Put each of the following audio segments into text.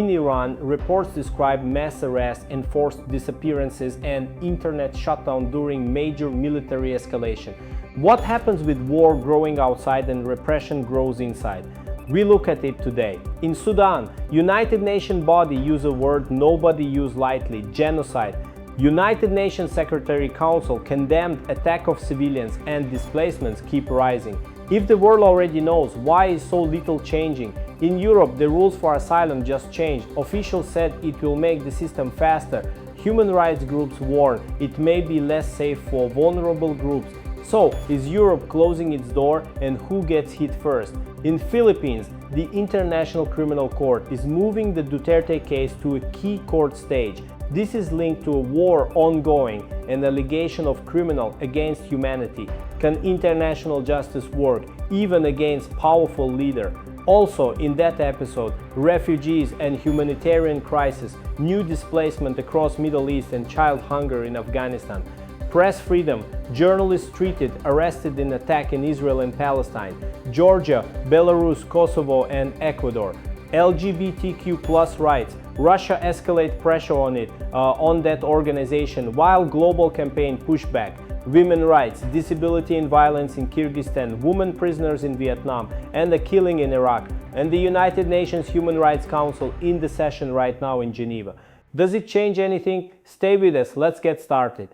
In Iran, reports describe mass arrests, enforced disappearances, and internet shutdown during major military escalation. What happens with war growing outside and repression grows inside? We look at it today. In Sudan, United Nations body use a word nobody use lightly: genocide. United Nations Secretary Council condemned attack of civilians, and displacements keep rising. If the world already knows, why is so little changing? In Europe, the rules for asylum just changed. Officials said it will make the system faster. Human rights groups warn it may be less safe for vulnerable groups. So, is Europe closing its door, and who gets hit first? In Philippines, the International Criminal Court is moving the Duterte case to a key court stage. This is linked to a war ongoing and allegation of criminal against humanity. Can international justice work even against powerful leader? Also in that episode, refugees and humanitarian crisis, new displacement across Middle East and child hunger in Afghanistan. Press freedom, journalists treated, arrested in attack in Israel and Palestine, Georgia, Belarus, Kosovo and Ecuador. LGBTQ+ rights, Russia escalate pressure on that organization while global campaign pushback. Women rights, disability and violence in Kyrgyzstan, women prisoners in Vietnam, and the killing in Iraq, and the United Nations Human Rights Council in the session right now in Geneva. Does it change anything? Stay with us, let's get started.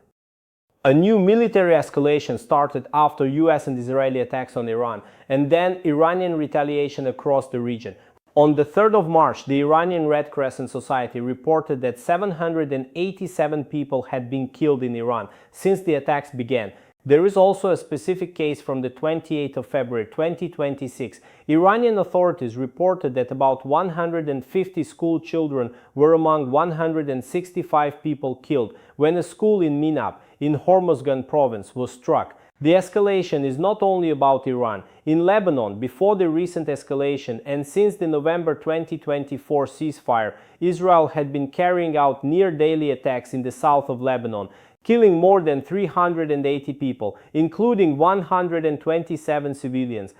A new military escalation started after US and Israeli attacks on Iran, and then Iranian retaliation across the region. On the 3rd of March, the Iranian Red Crescent Society reported that 787 people had been killed in Iran since the attacks began. There is also a specific case from the 28th of February 2026. Iranian authorities reported that about 150 school children were among 165 people killed when a school in Minab, in Hormozgan province, was struck. The escalation is not only about Iran. In Lebanon, before the recent escalation and since the November 2024 ceasefire, Israel had been carrying out near-daily attacks in the south of Lebanon, killing more than 380 people, including 127 civilians.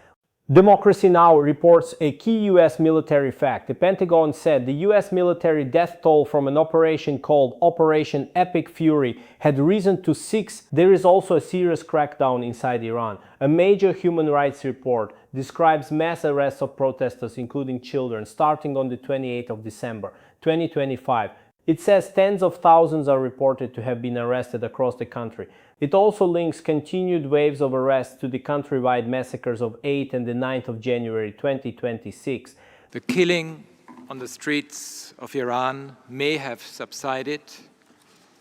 Democracy Now! Reports a key U.S. military fact. The Pentagon said the U.S. military death toll from an operation called Operation Epic Fury had risen to 6. There is also a serious crackdown inside Iran. A major human rights report describes mass arrests of protesters, including children, starting on the 28th of December 2025. It says tens of thousands are reported to have been arrested across the country. It also links continued waves of arrests to the countrywide massacres of 8th and the 9th of January 2026. The killing on the streets of Iran may have subsided,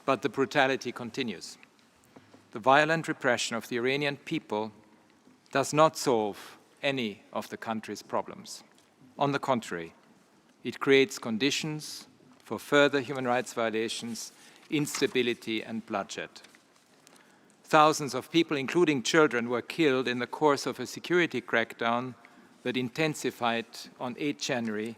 but the brutality continues. The violent repression of the Iranian people does not solve any of the country's problems. On the contrary, it creates conditions for further human rights violations, instability and bloodshed. Thousands of people, including children, were killed in the course of a security crackdown that intensified on 8 January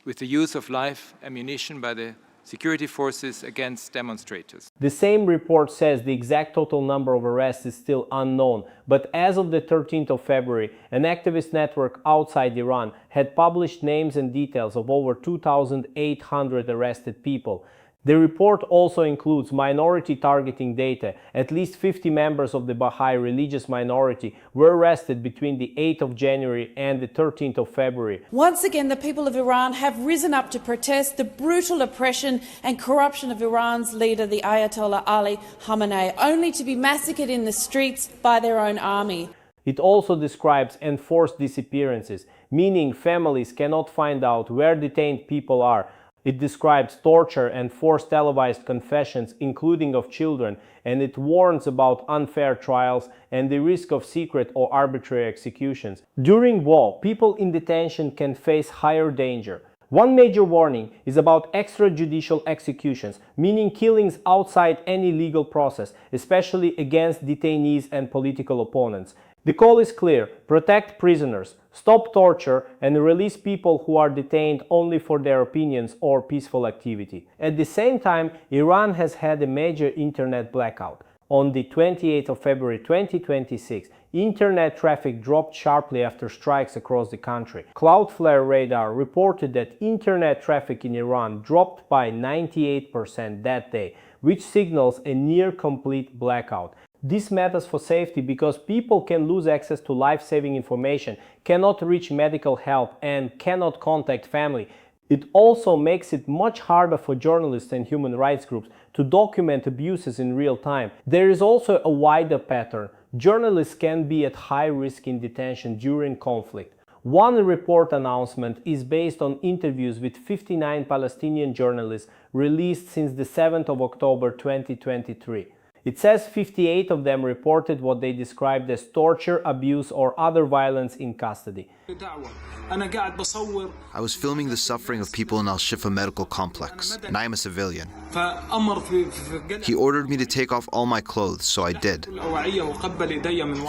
with the use of live ammunition by the security forces against demonstrators. The same report says the exact total number of arrests is still unknown, but as of the 13th of February, an activist network outside Iran had published names and details of over 2,800 arrested people. The report also includes minority targeting data. At least 50 members of the Baha'i religious minority were arrested between the 8th of January and the 13th of February. Once again, the people of Iran have risen up to protest the brutal oppression and corruption of Iran's leader, the Ayatollah Ali Khamenei, only to be massacred in the streets by their own army. It also describes enforced disappearances, meaning families cannot find out where detained people are. It describes torture and forced televised confessions, including of children, and it warns about unfair trials and the risk of secret or arbitrary executions. During war, people in detention can face higher danger. One major warning is about extrajudicial executions, meaning killings outside any legal process, especially against detainees and political opponents. The call is clear: protect prisoners, stop torture, and release people who are detained only for their opinions or peaceful activity. At the same time, Iran has had a major internet blackout. On the 28th of February 2026, internet traffic dropped sharply after strikes across the country. Cloudflare Radar reported that internet traffic in Iran dropped by 98% that day, which signals a near-complete blackout. This matters for safety because people can lose access to life-saving information, cannot reach medical help, and cannot contact family. It also makes it much harder for journalists and human rights groups to document abuses in real time. There is also a wider pattern. Journalists can be at high risk in detention during conflict. One report announcement is based on interviews with 59 Palestinian journalists released since the 7th of October 2023. It says 58 of them reported what they described as torture, abuse, or other violence in custody. I was filming the suffering of people in Al-Shifa medical complex, and I am a civilian. He ordered me to take off all my clothes, so I did.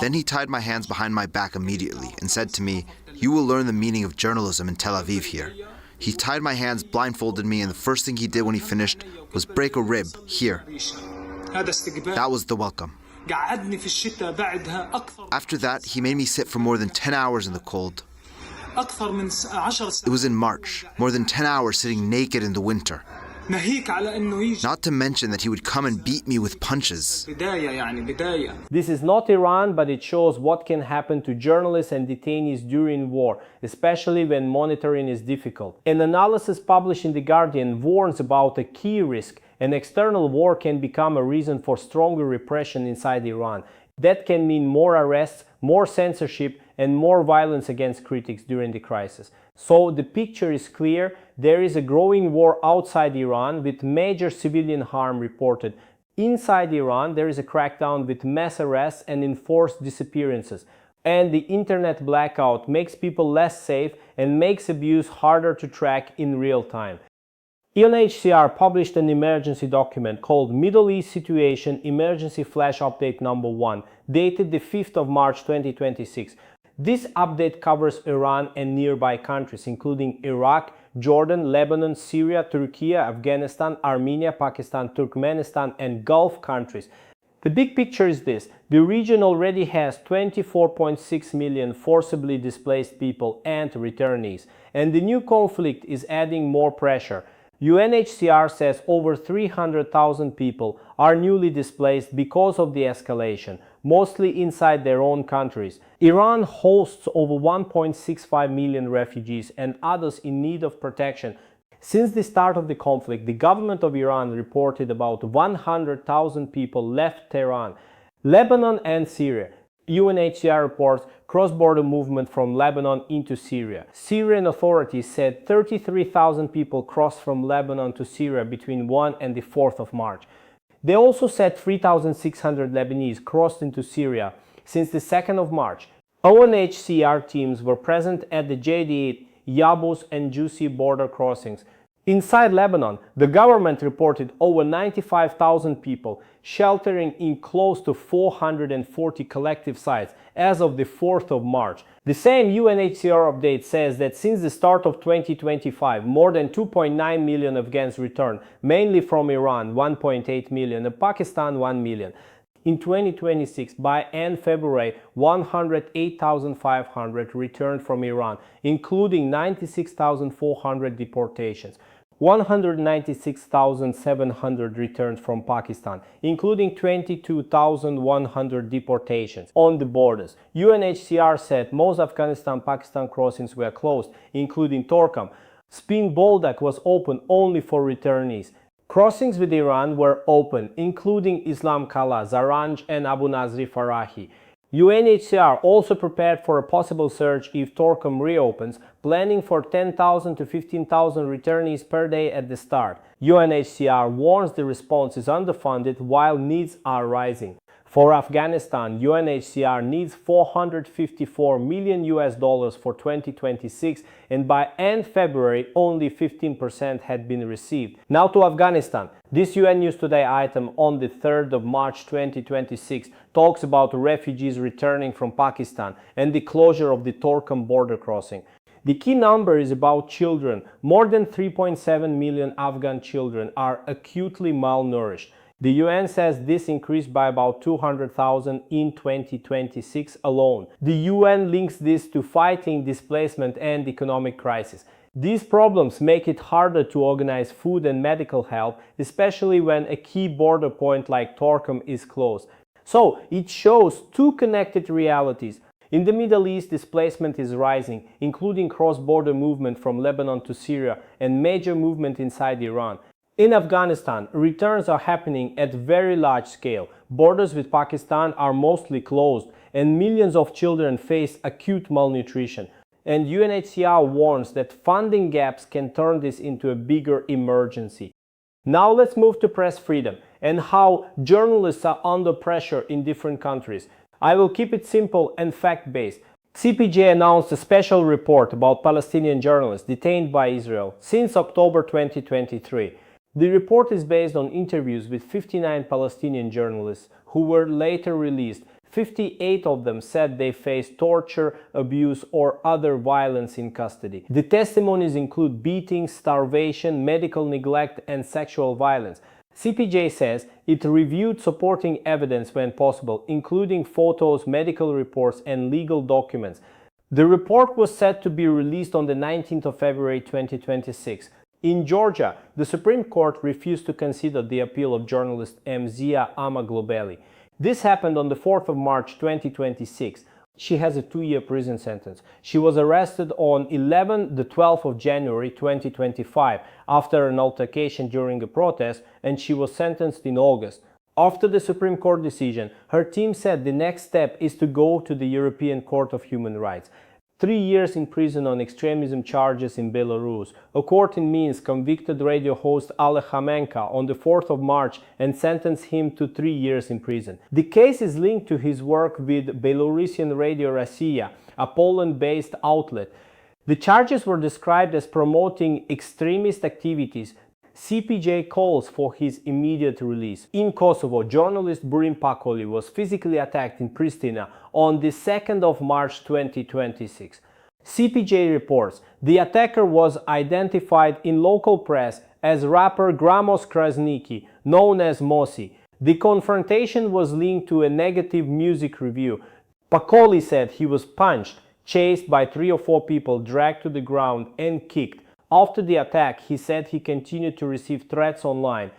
Then he tied my hands behind my back immediately and said to me, "You will learn the meaning of journalism in Tel Aviv here." He tied my hands, blindfolded me, and the first thing he did when he finished was break a rib here. That was the welcome. After that, he made me sit for more than 10 hours in the cold. It was in March, more than 10 hours sitting naked in the winter. Not to mention that he would come and beat me with punches. This is not Iran, but it shows what can happen to journalists and detainees during war, especially when monitoring is difficult. An analysis published in The Guardian warns about a key risk. An external war can become a reason for stronger repression inside Iran. That can mean more arrests, more censorship, and more violence against critics during the crisis. So the picture is clear. There is a growing war outside Iran with major civilian harm reported. Inside Iran, there is a crackdown with mass arrests and enforced disappearances. And the internet blackout makes people less safe and makes abuse harder to track in real time. UNHCR published an emergency document called Middle East Situation Emergency Flash Update No. 1, dated the 5th of March 2026. This update covers Iran and nearby countries, including Iraq, Jordan, Lebanon, Syria, Turkey, Afghanistan, Armenia, Pakistan, Turkmenistan, and Gulf countries. The big picture is this: the region already has 24.6 million forcibly displaced people and returnees, and the new conflict is adding more pressure. UNHCR says over 300,000 people are newly displaced because of the escalation, mostly inside their own countries. Iran hosts over 1.65 million refugees and others in need of protection. Since the start of the conflict, the government of Iran reported about 100,000 people left Tehran. Lebanon and Syria. UNHCR reports cross-border movement from Lebanon into Syria. Syrian authorities said 33,000 people crossed from Lebanon to Syria between 1 and the 4th of March. They also said 3,600 Lebanese crossed into Syria since the 2nd of March. UNHCR teams were present at the Jadid, Yabus, and Jusi border crossings. Inside Lebanon, the government reported over 95,000 people sheltering in close to 440 collective sites as of the 4th of March. The same UNHCR update says that since the start of 2025, more than 2.9 million Afghans returned, mainly from Iran, 1.8 million, and Pakistan, 1 million. In 2026, by end February, 108,500 returned from Iran, including 96,400 deportations. 196,700 returned from Pakistan, including 22,100 deportations on the borders. UNHCR said most Afghanistan-Pakistan crossings were closed, including Torkham. Spin Boldak was open only for returnees. Crossings with Iran were open, including Islam Kala, Zaranj, and Abu Nazri Farahi. UNHCR also prepared for a possible surge if Torkham reopens, planning for 10,000 to 15,000 returnees per day at the start. UNHCR warns the response is underfunded while needs are rising. For Afghanistan, UNHCR needs $454 million for 2026, and by end February, only 15% had been received. Now to Afghanistan. This UN News Today item on the 3rd of March 2026 talks about refugees returning from Pakistan and the closure of the Torkham border crossing. The key number is about children. More than 3.7 million Afghan children are acutely malnourished. The UN says this increased by about 200,000 in 2026 alone. The UN links this to fighting displacement and economic crisis. These problems make it harder to organize food and medical help, especially when a key border point like Torkham is closed. So it shows two connected realities. In the Middle East, displacement is rising, including cross-border movement from Lebanon to Syria and major movement inside Iran. In Afghanistan, returns are happening at very large scale. Borders with Pakistan are mostly closed, and millions of children face acute malnutrition. And UNHCR warns that funding gaps can turn this into a bigger emergency. Now let's move to press freedom and how journalists are under pressure in different countries. I will keep it simple and fact-based. CPJ announced a special report about Palestinian journalists detained by Israel since October 2023. The report is based on interviews with 59 Palestinian journalists who were later released. 58 of them said they faced torture, abuse, or other violence in custody. The testimonies include beatings, starvation, medical neglect, and sexual violence. CPJ says it reviewed supporting evidence when possible, including photos, medical reports, and legal documents. The report was set to be released on the 19th of February 2026. In Georgia, the Supreme Court refused to consider the appeal of journalist Mzia Amaglobeli. This happened on the 4th of March 2026. She has a 2-year prison sentence. She was arrested on the 12th of January 2025 after an altercation during a protest, and she was sentenced in August. After the Supreme Court decision, her team said the next step is to go to the European Court of Human Rights. 3 years in prison on extremism charges in Belarus. A court in Minsk convicted radio host Ale Khamenka on the 4th of March and sentenced him to 3 years in prison. The case is linked to his work with Belarusian Radio Rossiya, a Poland-based outlet. The charges were described as promoting extremist activities. CPJ calls for his immediate release. In Kosovo, journalist Burim Pakoli was physically attacked in Pristina on the 2nd of March 2026. CPJ reports the attacker was identified in local press as rapper Gramos Krasniki, known as Mosi. The confrontation was linked to a negative music review. Pakoli said he was punched, chased by 3 or 4 people, dragged to the ground and kicked. After the attack, he said he continued to receive threats online.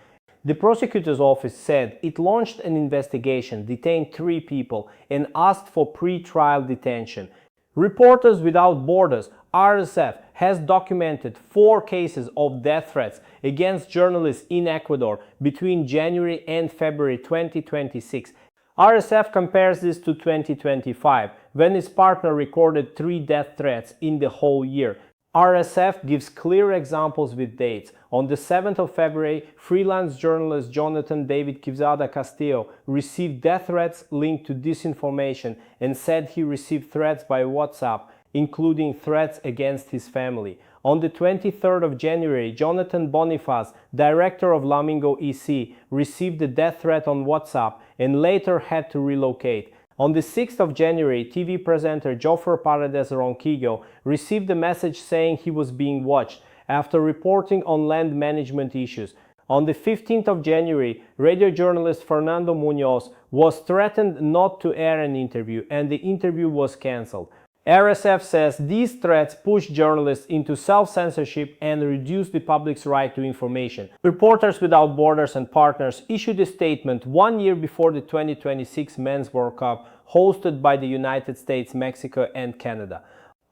The prosecutor's office said it launched an investigation, detained 3 people, and asked for pre-trial detention. Reporters Without Borders, RSF, has documented 4 cases of death threats against journalists in Ecuador between January and February 2026. RSF compares this to 2025, when its partner recorded 3 death threats in the whole year. RSF gives clear examples with dates. On the 7th of February, freelance journalist Jonathan David Quezada Castillo received death threats linked to disinformation and said he received threats by WhatsApp, including threats against his family. On the 23rd of January, Jonathan Boniface, director of Lamingo EC, received a death threat on WhatsApp and later had to relocate. On the 6th of January, TV presenter Joffre Paredes Ronquillo received a message saying he was being watched after reporting on land management issues. On the 15th of January, radio journalist Fernando Munoz was threatened not to air an interview, and the interview was cancelled. RSF says these threats push journalists into self-censorship and reduce the public's right to information. Reporters Without Borders and partners issued a statement 1 year before the 2026 Men's World Cup, hosted by the United States, Mexico, and Canada.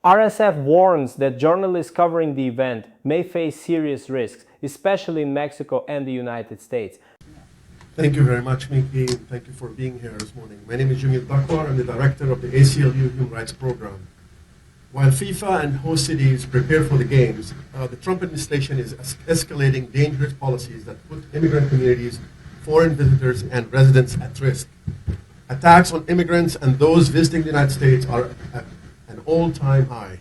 RSF warns that journalists covering the event may face serious risks, especially in Mexico and the United States. Thank you very much, Miki. Thank you for being here this morning. My name is Jumil Dakwar. I'm the director of the ACLU Human Rights Program. While FIFA and host cities prepare for the games, the Trump administration is escalating dangerous policies that put immigrant communities, foreign visitors, and residents at risk. Attacks on immigrants and those visiting the United States are at an all-time high.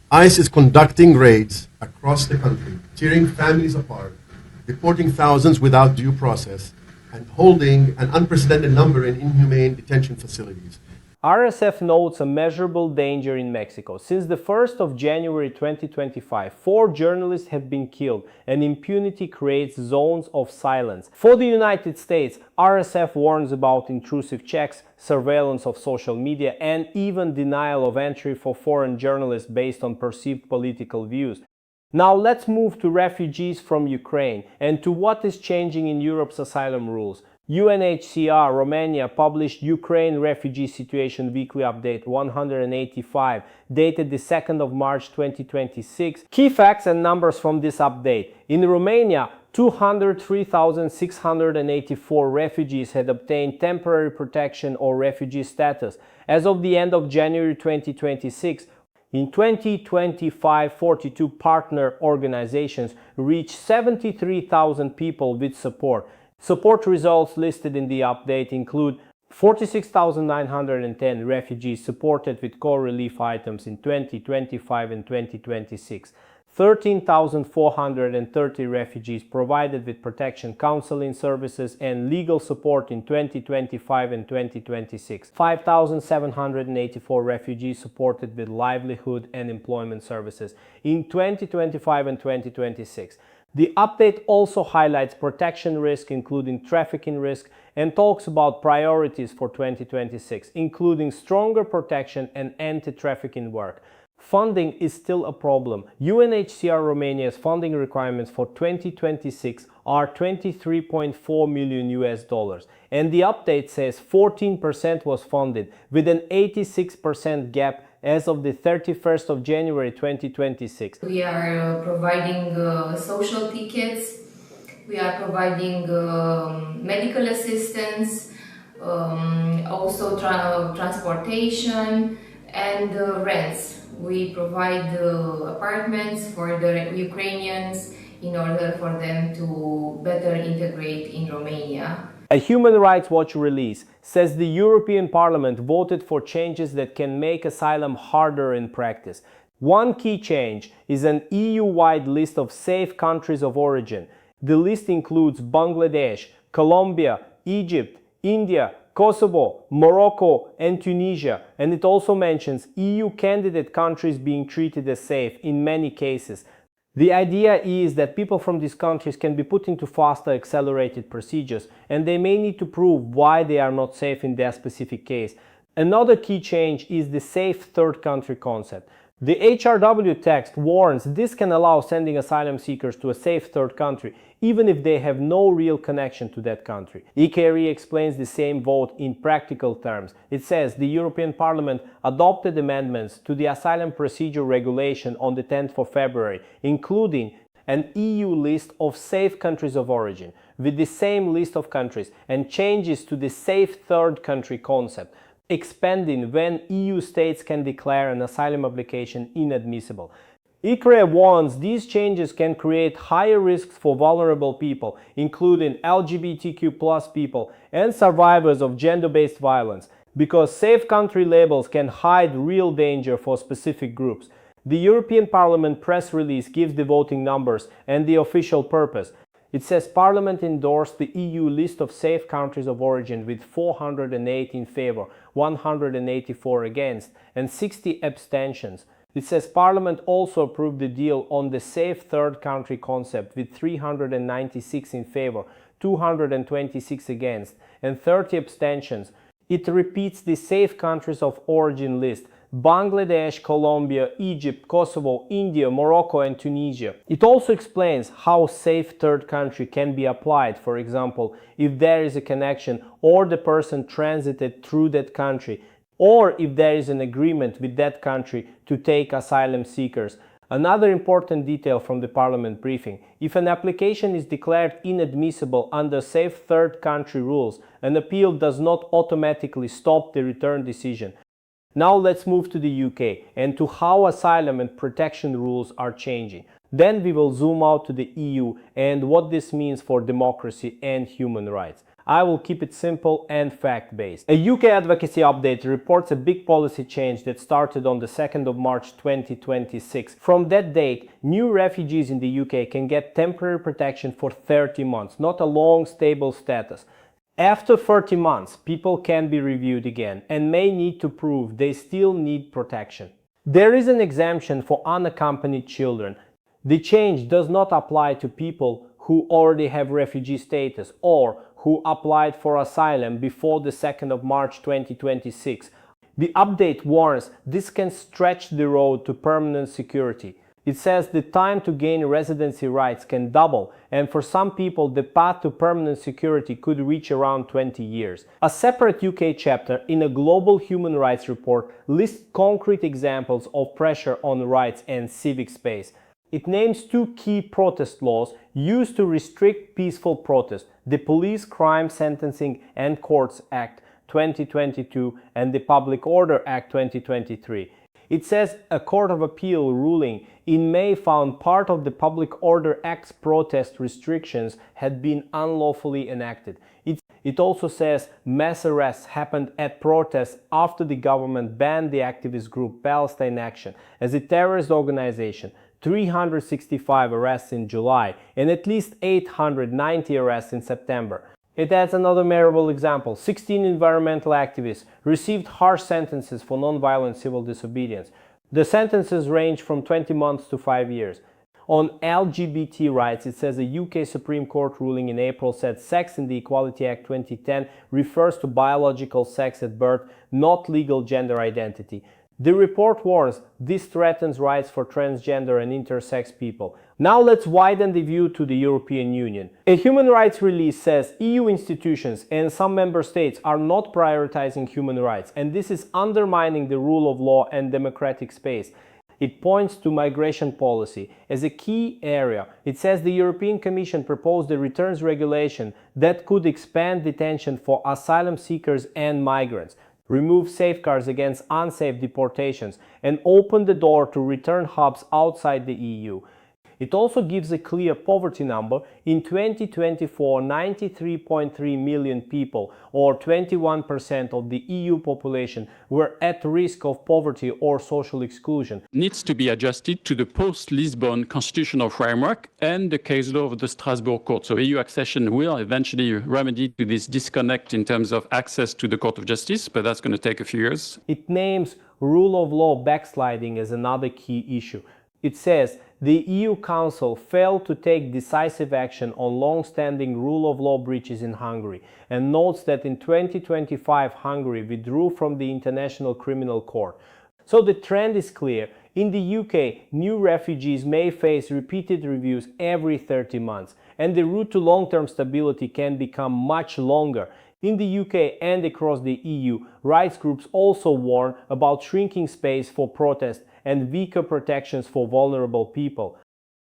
ICE is conducting raids across the country, tearing families apart, deporting thousands without due process, and holding an unprecedented number in inhumane detention facilities. RSF notes a measurable danger in Mexico. Since the 1st of January 2025, 4 journalists have been killed, and impunity creates zones of silence. For the United States, RSF warns about intrusive checks, surveillance of social media, and even denial of entry for foreign journalists based on perceived political views. Now let's move to refugees from Ukraine and to what is changing in Europe's asylum rules. UNHCR Romania published Ukraine Refugee Situation Weekly Update 185, dated the 2nd of March 2026. Key facts and numbers from this update. In Romania, 203,684 refugees had obtained temporary protection or refugee status. As of the end of January 2026, in 2025, 42 partner organizations reached 73,000 people with support. Support results listed in the update include 46,910 refugees supported with core relief items in 2025 and 2026, 13,430 refugees provided with protection counseling services and legal support in 2025 and 2026, 5,784 refugees supported with livelihood and employment services in 2025 and 2026. The update also highlights protection risk, including trafficking risk, and talks about priorities for 2026, including stronger protection and anti-trafficking work. Funding is still a problem. UNHCR Romania's funding requirements for 2026 are $23.4 million, and the update says 14% was funded, with an 86% gap as of the 31st of January 2026. We are providing social tickets, we are providing medical assistance, also transportation and rents. We provide apartments for the Ukrainians in order for them to better integrate in Romania. A Human Rights Watch release says the European Parliament voted for changes that can make asylum harder in practice. One key change is an EU-wide list of safe countries of origin. The list includes Bangladesh, Colombia, Egypt, India, Kosovo, Morocco, and Tunisia, and it also mentions EU candidate countries being treated as safe in many cases. The idea is that people from these countries can be put into faster, accelerated procedures, and they may need to prove why they are not safe in their specific case. Another key change is the safe third country concept. The HRW text warns this can allow sending asylum seekers to a safe third country, even if they have no real connection to that country. EKRE explains the same vote in practical terms. It says the European Parliament adopted amendments to the Asylum Procedure Regulation on the 10th of February, including an EU list of safe countries of origin, with the same list of countries, and changes to the safe third country concept, expanding when EU states can declare an asylum application inadmissible. EKRE warns these changes can create higher risks for vulnerable people, including LGBTQ+ people and survivors of gender-based violence, because safe country labels can hide real danger for specific groups. The European Parliament press release gives the voting numbers and the official purpose. It says Parliament endorsed the EU list of safe countries of origin with 408 in favor, 184 against, and 60 abstentions. It says Parliament also approved the deal on the safe third country concept with 396 in favor, 226 against, and 30 abstentions. It repeats the safe countries of origin list: Bangladesh, Colombia, Egypt, Kosovo, India, Morocco, and Tunisia. It also explains how safe third country can be applied, for example, if there is a connection or the person transited through that country, or if there is an agreement with that country to take asylum seekers. Another important detail from the Parliament briefing: if an application is declared inadmissible under safe third country rules, an appeal does not automatically stop the return decision. Now let's move to the UK and to how asylum and protection rules are changing. Then we will zoom out to the EU and what this means for democracy and human rights. I will keep it simple and fact-based. A UK advocacy update reports a big policy change that started on the 2nd of March 2026. From that date, new refugees in the UK can get temporary protection for 30 months, not a long, stable status. After 30 months, people can be reviewed again and may need to prove they still need protection. There is an exemption for unaccompanied children. The change does not apply to people who already have refugee status or who applied for asylum before the 2nd of March 2026. The update warns this can stretch the road to permanent security. It says the time to gain residency rights can double, and for some people the path to permanent security could reach around 20 years. A separate UK chapter in a global human rights report lists concrete examples of pressure on rights and civic space. It names two key protest laws used to restrict peaceful protest: the Police Crime Sentencing and Courts Act 2022 and the Public Order Act 2023. It says a Court of Appeal ruling in May found part of the Public Order Act's protest restrictions had been unlawfully enacted. It also says mass arrests happened at protests after the government banned the activist group Palestine Action as a terrorist organization. 365 arrests in July and at least 890 arrests in September. It adds another memorable example. 16 environmental activists received harsh sentences for non-violent civil disobedience. The sentences range from 20 months to 5 years. On LGBT rights, it says a UK Supreme Court ruling in April said sex in the Equality Act 2010 refers to biological sex at birth, not legal gender identity. The report warns this threatens rights for transgender and intersex people. Now let's widen the view to the European Union. A human rights release says EU institutions and some member states are not prioritizing human rights, and this is undermining the rule of law and democratic space. It points to migration policy as a key area. It says the European Commission proposed a returns regulation that could expand detention for asylum seekers and migrants, remove safeguards against unsafe deportations, and open the door to return hubs outside the EU. It also gives a clear poverty number. In 2024, 93.3 million people, or 21% of the EU population, were at risk of poverty or social exclusion. Needs to be adjusted to the post-Lisbon constitutional framework and the case law of the Strasbourg Court. So EU accession will eventually remedy to this disconnect in terms of access to the Court of Justice, but that's going to take a few years. It names rule of law backsliding as another key issue. It says the EU Council failed to take decisive action on long-standing rule of law breaches in Hungary and notes that in 2025 Hungary withdrew from the International Criminal Court. So the trend is clear. In the UK, new refugees may face repeated reviews every 30 months, and the route to long-term stability can become much longer. In the UK and across the EU, rights groups also warn about shrinking space for protest and weaker protections for vulnerable people.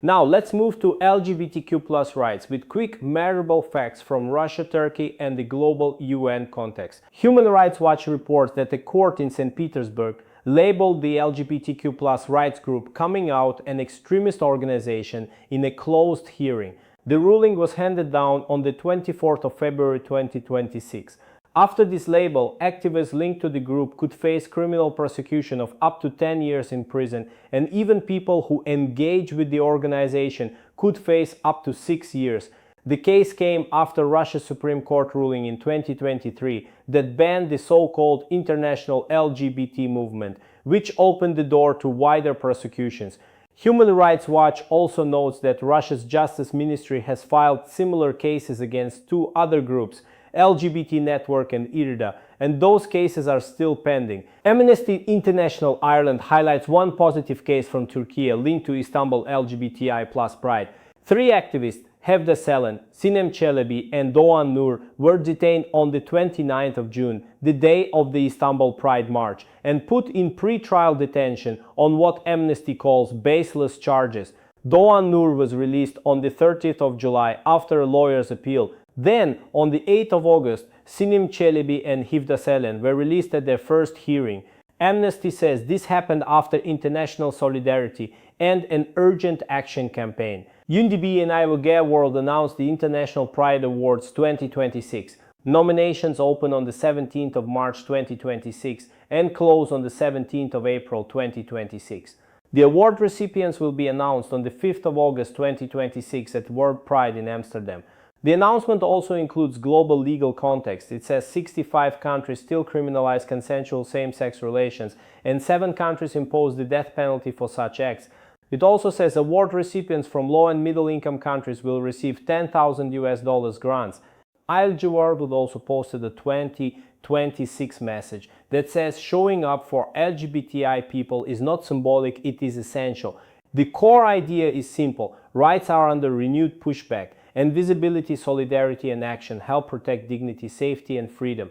Now let's move to LGBTQ+ rights with quick memorable facts from Russia, Turkey and the global UN context. Human Rights Watch reports that a court in St. Petersburg labeled the LGBTQ+ rights group coming out an extremist organization in a closed hearing. The ruling was handed down on the 24th of February 2026. After this label, activists linked to the group could face criminal prosecution of up to 10 years in prison, and even people who engage with the organization could face up to 6 years. The case came after Russia's Supreme Court ruling in 2023 that banned the so-called international LGBT movement, which opened the door to wider prosecutions. Human Rights Watch also notes that Russia's Justice Ministry has filed similar cases against two other groups, LGBT Network and IRDA, and those cases are still pending. Amnesty International Ireland highlights one positive case from Turkey linked to Istanbul LGBTI+ pride. 3 activists, Hevda Selen, Sinem Çelebi and Doğan Nur, were detained on the 29th of June, the day of the Istanbul Pride March, and put in pre-trial detention on what Amnesty calls baseless charges. Doğan Nur was released on the 30th of July after a lawyer's appeal. Then, on the 8th of August, Sinem Çelebi and Hevda Selen were released at their first hearing. Amnesty says this happened after international solidarity and an urgent action campaign. UNDP and I Will Get World announced the International Pride Awards 2026. Nominations open on the 17th of March 2026 and close on the 17th of April 2026. The award recipients will be announced on the 5th of August 2026 at World Pride in Amsterdam. The announcement also includes global legal context. It says 65 countries still criminalize consensual same-sex relations, and 7 countries impose the death penalty for such acts. It also says award recipients from low and middle-income countries will receive $10,000 grants. Al Jawar would also posted a 2026 message that says showing up for LGBTI people is not symbolic, it is essential. The core idea is simple: rights are under renewed pushback, and visibility, solidarity, and action help protect dignity, safety, and freedom.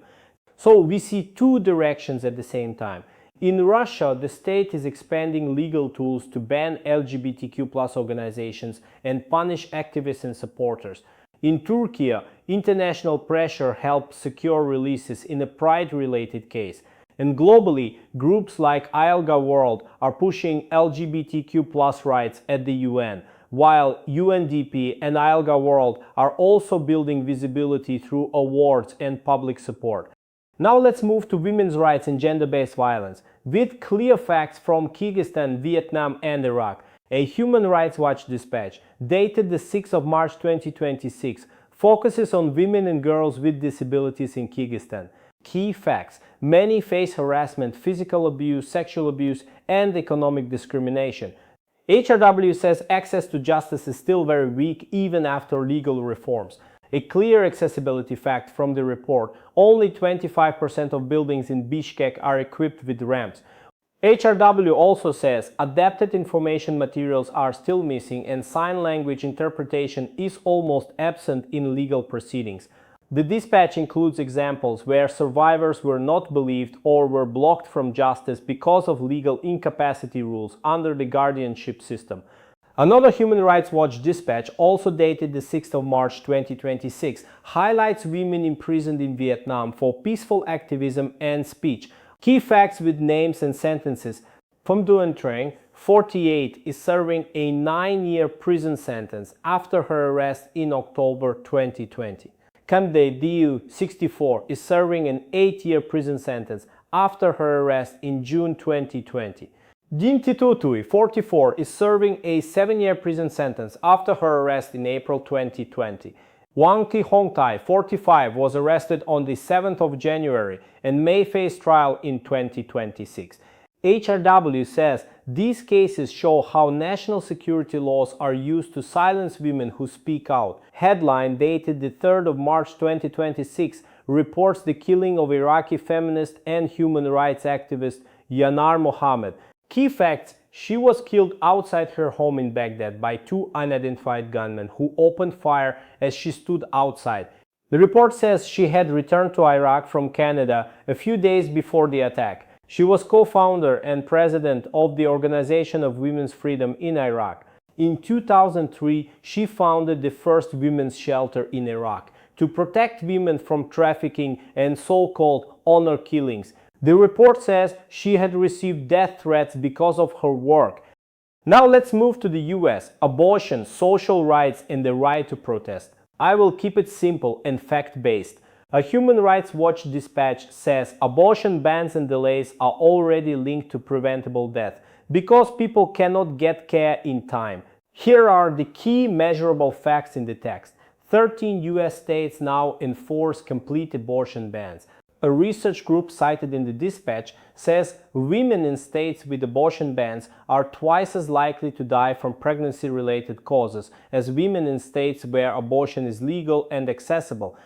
So we see two directions at the same time. In Russia, the state is expanding legal tools to ban LGBTQ+ organizations and punish activists and supporters. In Turkey, international pressure helped secure releases in a pride-related case. And globally, groups like ILGA World are pushing LGBTQ+ rights at the UN, while UNDP and ILGA World are also building visibility through awards and public support. Now let's move to women's rights and gender-based violence. With clear facts from Kyrgyzstan, Vietnam, and Iraq, a Human Rights Watch dispatch dated the 6th of March 2026 focuses on women and girls with disabilities in Kyrgyzstan. Key facts: many face harassment, physical abuse, sexual abuse, and economic discrimination. HRW says access to justice is still very weak even after legal reforms. A clear accessibility fact from the report: only 25% of buildings in Bishkek are equipped with ramps. HRW also says adapted information materials are still missing and sign language interpretation is almost absent in legal proceedings. The dispatch includes examples where survivors were not believed or were blocked from justice because of legal incapacity rules under the guardianship system. Another Human Rights Watch dispatch, also dated the 6th of March 2026, highlights women imprisoned in Vietnam for peaceful activism and speech. Key facts with names and sentences: Pham Duan Trang, 48, is serving a 9-year prison sentence after her arrest in October 2020. Kam Dae Diu, 64, is serving an 8-year prison sentence after her arrest in June 2020. Dinh Thi Tu Thuy, 44, is serving a 7-year prison sentence after her arrest in April 2020. Wang Thi Hong Tai, 45, was arrested on the 7th of January and may face trial in 2026. HRW says these cases show how national security laws are used to silence women who speak out. Headline dated the 3rd of March 2026 reports the killing of Iraqi feminist and human rights activist Yanar Mohammed. Key facts: she was killed outside her home in Baghdad by 2 unidentified gunmen who opened fire as she stood outside. The report says she had returned to Iraq from Canada a few days before the attack. She was co-founder and president of the Organization of Women's Freedom in Iraq. In 2003, she founded the first women's shelter in Iraq to protect women from trafficking and so-called honor killings. The report says she had received death threats because of her work. Now let's move to the US: abortion, social rights, and the right to protest. I will keep it simple and fact-based. A Human Rights Watch dispatch says abortion bans and delays are already linked to preventable death because people cannot get care in time. Here are the key measurable facts in the text. 13 US states now enforce complete abortion bans. A research group cited in the dispatch says women in states with abortion bans are twice as likely to die from pregnancy-related causes as women in states where abortion is legal and accessible.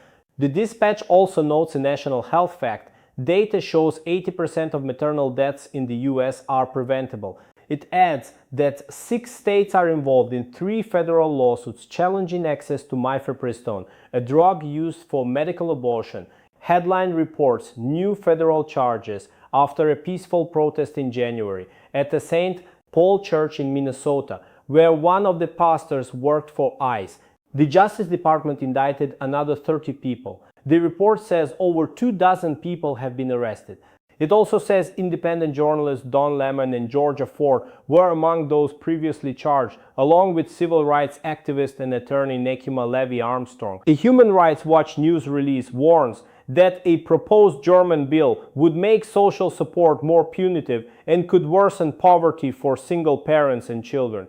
The dispatch also notes a national health fact. Data shows 80% of maternal deaths in the US are preventable. It adds that 6 states are involved in 3 federal lawsuits challenging access to mifepristone, a drug used for medical abortion. Headline reports new federal charges after a peaceful protest in January at the St. Paul Church in Minnesota, where one of the pastors worked for ICE. The Justice Department indicted another 30 people. The report says over 24 people have been arrested. It also says independent journalists Don Lemon and Georgia Ford were among those previously charged, along with civil rights activist and attorney Nekima Levy Armstrong. A Human Rights Watch news release warns that a proposed German bill would make social support more punitive and could worsen poverty for single parents and children.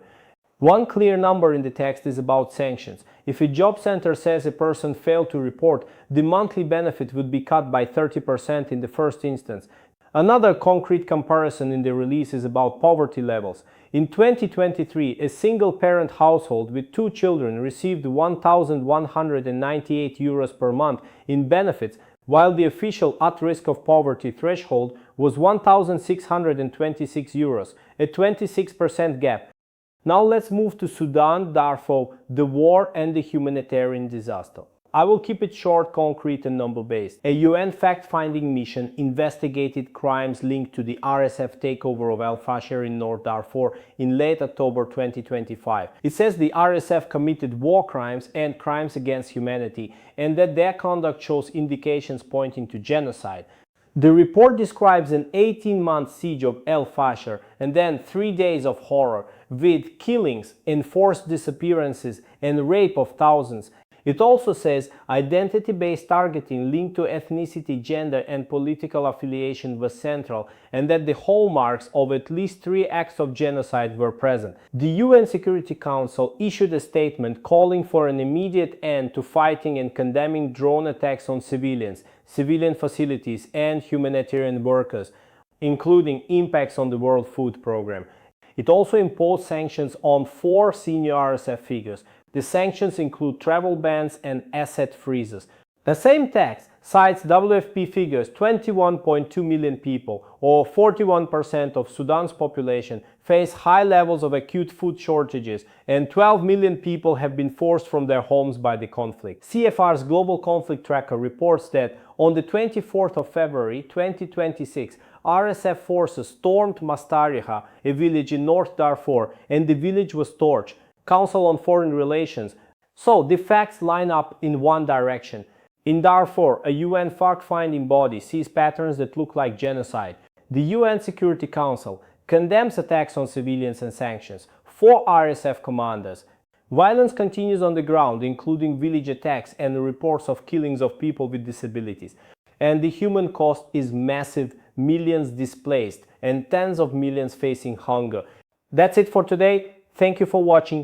One clear number in the text is about sanctions. If a job center says a person failed to report, the monthly benefit would be cut by 30% in the first instance. Another concrete comparison in the release is about poverty levels. In 2023, a single-parent household with 2 children received 1,198 euros per month in benefits, while the official at-risk of poverty threshold was 1,626 euros, a 26% gap. Now let's move to Sudan, Darfur, the war and the humanitarian disaster. I will keep it short, concrete and number-based. A UN fact-finding mission investigated crimes linked to the RSF takeover of Al-Fashir in North Darfur in late October 2025. It says the RSF committed war crimes and crimes against humanity, and that their conduct shows indications pointing to genocide. The report describes an 18-month siege of Al-Fashir and then 3 days of horror, with killings, enforced disappearances, and rape of thousands. It also says identity-based targeting linked to ethnicity, gender, and political affiliation was central, and that the hallmarks of at least 3 acts of genocide were present. The UN Security Council issued a statement calling for an immediate end to fighting and condemning drone attacks on civilians, civilian facilities, and humanitarian workers, including impacts on the World Food Programme. It also imposed sanctions on 4 senior RSF figures. The sanctions include travel bans and asset freezes. The same text cites WFP figures: 21.2 million people, or 41% of Sudan's population, face high levels of acute food shortages, and 12 million people have been forced from their homes by the conflict. CFR's Global Conflict Tracker reports that on the 24th of February 2026, RSF forces stormed Mastariha, a village in North Darfur, and the village was torched. Council on Foreign Relations. So the facts line up in one direction. In Darfur, a UN fact-finding body sees patterns that look like genocide. The UN Security Council condemns attacks on civilians and sanctions. 4 RSF commanders. Violence continues on the ground, including village attacks and reports of killings of people with disabilities. And the human cost is massive: millions displaced and tens of millions facing hunger. That's it for today. Thank you for watching.